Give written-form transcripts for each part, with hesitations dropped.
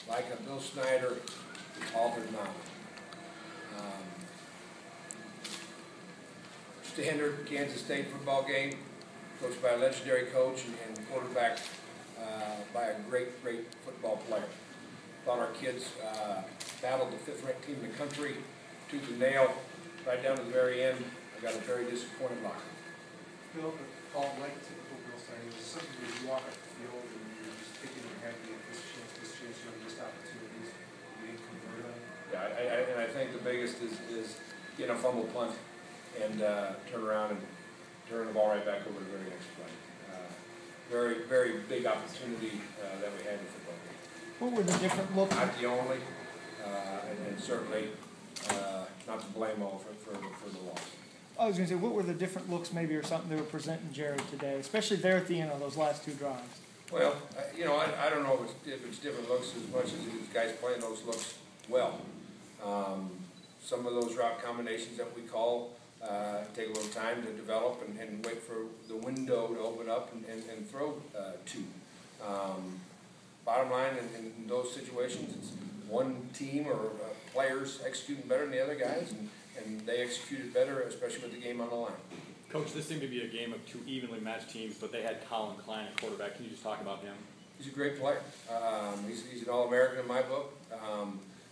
like a Bill Snyder, altered now. Standard Kansas State football game, coached by a legendary coach and quarterbacked by a great football player. Thought our kids battled the 5th-ranked team in the country, tooth and nail, right down to the very end. I got a very disappointed locker. Bill, Paul, like typical Bill Snyder, is something where you walk up the field and you're just thinking in your head, this chance, missed opportunities, you didn't convert on? Yeah, and I think the biggest is getting a fumble punt and turn around and turn the ball right back over to the very next play. Very big opportunity that we had in the football game. What were the different looks? Not the only, and certainly not to blame all for the loss. I was going to say, what were the different looks maybe or something they were presenting Jared today, especially there at the end of those last 2 drives? Well, I don't know if it's different looks as much as these guys playing those looks well. Some of those route combinations that we call take a little time to develop and wait for the window to open up and throw to. Bottom line, in those situations, it's one team or players executing better than the other guys, and they executed better, especially with the game on the line. Coach, this seemed to be a game of 2 evenly matched teams, but they had Colin Klein at quarterback. Can you just talk about him? He's a great player. He's an All-American in my book.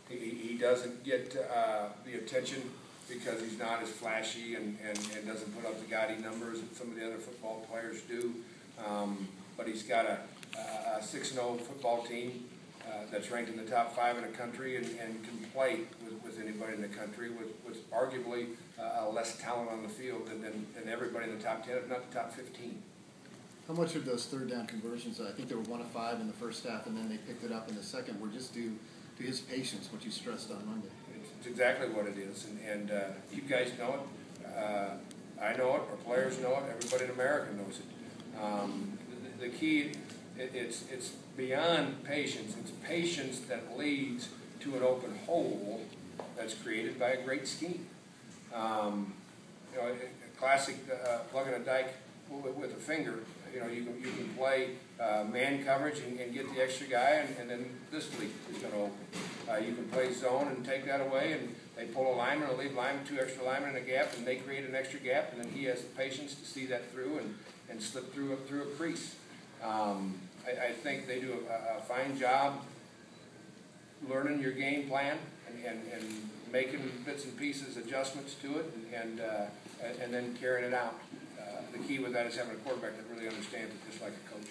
He doesn't get the attention because he's not as flashy and doesn't put up the gaudy numbers that some of the other football players do. But he's got a 6-0 football team that's ranked in the top 5 in the country and can play with anybody in the country with arguably less talent on the field than everybody in the top 10, if not the top 15. How much of those 3rd down conversions, I think they were 1 of 5 in the first half and then they picked it up in the second, were just due to his patience, what you stressed on Monday? It's exactly what it is, and you guys know it. I know it, our players know it, everybody in America knows it. The key, it's beyond patience. It's patience that leads to an open hole that's created by a great scheme. A classic plugging a dike with a finger. You can play man coverage and get the extra guy, and then this leak is going to open. You can play zone and take that away, and they pull a lineman or leave lineman, 2 extra linemen in a gap, and they create an extra gap, and then he has the patience to see that through and slip through a crease. I think they do a fine job learning your game plan and making bits and pieces adjustments to it and then carrying it out. The key with that is having a quarterback that really understands it, just like a coach.